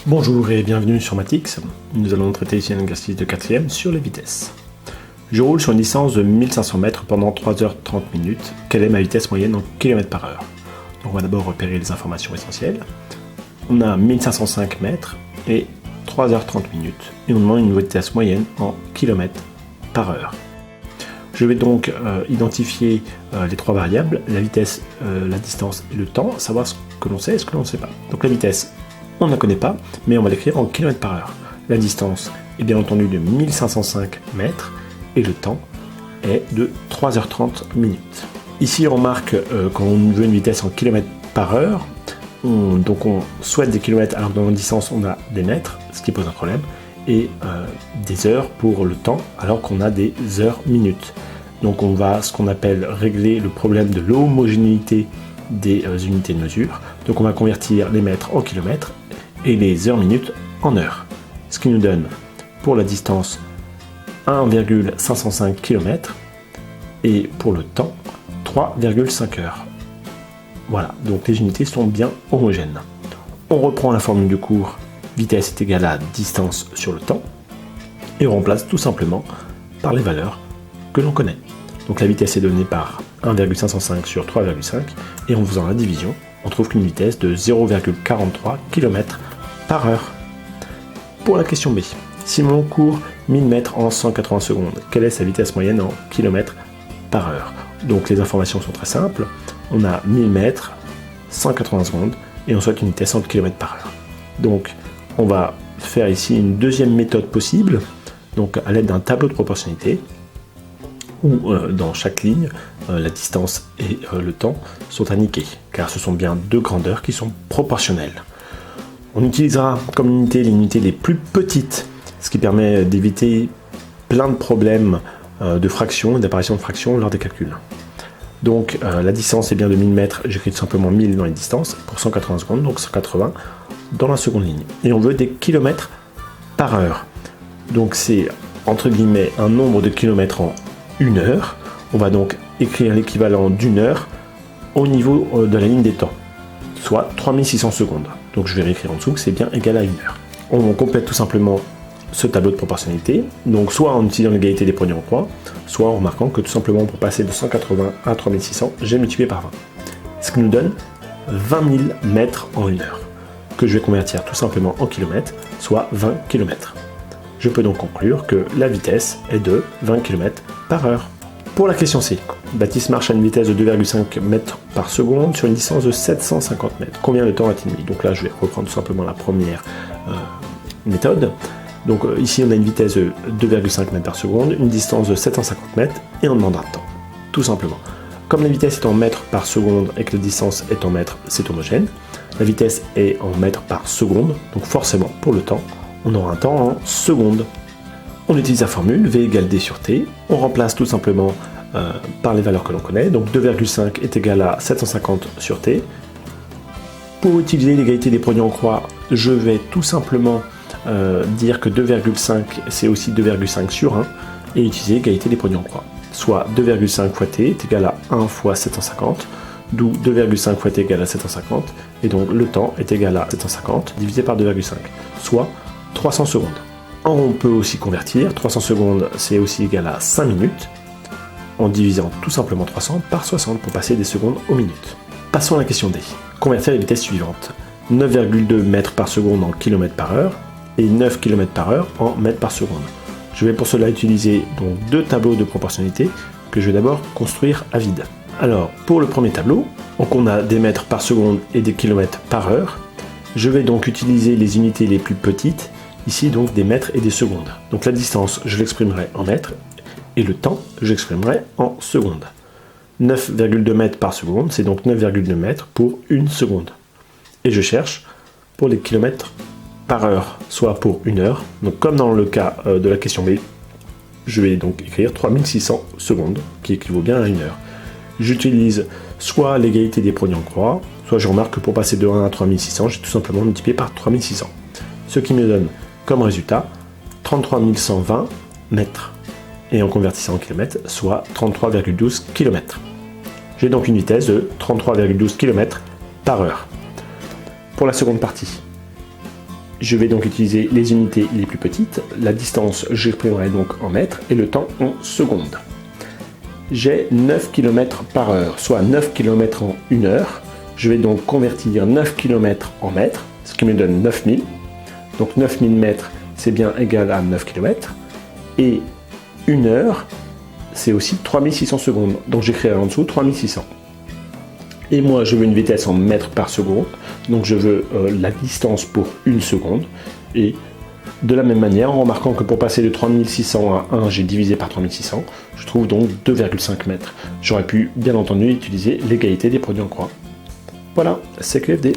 Bonjour et bienvenue sur Matix. Nous allons traiter ici un exercice de 4e sur les vitesses. Je roule sur une distance de 1500 mètres pendant 3h30 minutes. Quelle est ma vitesse moyenne en km/h? Donc on va d'abord repérer les informations essentielles. On a 1505 mètres et 3h30 minutes. Et on demande une vitesse moyenne en km/h. Je vais donc identifier les trois variables, la vitesse, la distance et le temps, savoir ce que l'on sait et ce que l'on ne sait pas. Donc la vitesse, on ne la connaît pas, mais on va l'écrire en km/h. La distance est bien entendu de 1505 mètres et le temps est de 3h30 minutes. Ici on marque quand on veut une vitesse en km/h, donc on souhaite des kilomètres alors que dans la distance on a des mètres, ce qui pose un problème, et des heures pour le temps alors qu'on a des heures minutes. Donc on va ce qu'on appelle régler le problème de l'homogénéité des unités de mesure. Donc on va convertir les mètres en kilomètres et les heures minutes en heures. Ce qui nous donne pour la distance 1,505 km et pour le temps 3,5 heures. Voilà, donc les unités sont bien homogènes. On reprend la formule du cours, vitesse est égale à distance sur le temps, et on remplace tout simplement par les valeurs que l'on connaît. Donc la vitesse est donnée par 1,505 sur 3,5, et en faisant la division, on trouve qu'une vitesse de 0,43 km/h. Pour la question B, Simon court 1000 mètres en 180 secondes. Quelle est sa vitesse moyenne en km/h? Donc les informations sont très simples. On a 1000 mètres, 180 secondes, et on souhaite une vitesse en km/h. Donc on va faire ici une deuxième méthode possible, donc à l'aide d'un tableau de proportionnalité, où dans chaque ligne, la distance et le temps sont indiqués, car ce sont bien deux grandeurs qui sont proportionnelles. On utilisera comme unité les unités les plus petites, ce qui permet d'éviter plein de problèmes de fractions et d'apparition de fractions lors des calculs. Donc la distance est bien de 1000 mètres, j'écris tout simplement 1000 dans les distances pour 180 secondes, donc 180 dans la seconde ligne. Et on veut des kilomètres par heure. Donc c'est entre guillemets un nombre de kilomètres en une heure. On va donc écrire l'équivalent d'une heure au niveau de la ligne des temps, soit 3600 secondes. Donc je vais réécrire en dessous que c'est bien égal à une heure. On complète tout simplement ce tableau de proportionnalité, donc soit en utilisant l'égalité des produits en croix, soit en remarquant que tout simplement pour passer de 180 à 3600, j'ai multiplié par 20. Ce qui nous donne 20 000 mètres en une heure, que je vais convertir tout simplement en kilomètres, soit 20 km. Je peux donc conclure que la vitesse est de 20 km/h. Pour la question C, Baptiste marche à une vitesse de 2,5 mètres par seconde sur une distance de 750 mètres. Combien de temps a-t-il mis? Donc là, je vais reprendre tout simplement la première méthode. Donc ici, on a une vitesse de 2,5 mètres par seconde, une distance de 750 mètres, et on demandera le temps, tout simplement. Comme la vitesse est en mètres par seconde et que la distance est en mètres, c'est homogène. La vitesse est en mètres par seconde, donc forcément, pour le temps, on aura un temps en secondes. On utilise la formule V égale D sur T, on remplace tout simplement par les valeurs que l'on connaît, donc 2,5 est égal à 750 sur T. Pour utiliser l'égalité des produits en croix, je vais tout simplement dire que 2,5 c'est aussi 2,5 sur 1, et utiliser l'égalité des produits en croix. Soit 2,5 fois T est égal à 1 fois 750, d'où 2,5 fois T égale à 750, et donc le temps est égal à 750 divisé par 2,5, soit 300 secondes. On peut aussi convertir, 300 secondes c'est aussi égal à 5 minutes, en divisant tout simplement 300 par 60 pour passer des secondes aux minutes. Passons à la question D. Convertir les vitesses suivantes. 9,2 mètres par seconde en km/h et 9 km/h en mètres par seconde. Je vais pour cela utiliser donc deux tableaux de proportionnalité que je vais d'abord construire à vide. Alors pour le premier tableau, donc on a des mètres par seconde et des kilomètres par heure. Je vais donc utiliser les unités les plus petites, ici donc des mètres et des secondes. Donc la distance, je l'exprimerai en mètres, et le temps, je l'exprimerai en secondes. 9,2 mètres par seconde, c'est donc 9,2 mètres pour une seconde. Et je cherche pour les kilomètres par heure, soit pour une heure. Donc comme dans le cas de la question B, je vais donc écrire 3600 secondes, qui équivaut bien à une heure. J'utilise soit l'égalité des produits en croix, soit je remarque que pour passer de 1 à 3600, j'ai tout simplement multiplié par 3600. Ce qui me donne comme résultat 33 120 mètres. Et en convertissant en kilomètres, soit 33,12 km. J'ai donc une vitesse de 33,12 km par heure. Pour la seconde partie, Je vais donc utiliser les unités les plus petites. La distance, j'exprimerai donc en mètres et le temps en secondes. J'ai 9 km par heure, soit 9 km en 1 heure. Je vais donc convertir 9 km en mètres, ce qui me donne 9000. Donc 9000 mètres, c'est bien égal à 9 km. Et 1 heure, c'est aussi 3600 secondes. Donc j'écrirai en dessous 3600. Et moi, je veux une vitesse en mètres par seconde. Donc je veux la distance pour 1 seconde. Et de la même manière, en remarquant que pour passer de 3600 à 1, j'ai divisé par 3600, je trouve donc 2,5 mètres. J'aurais pu, bien entendu, utiliser l'égalité des produits en croix. Voilà, CQFD.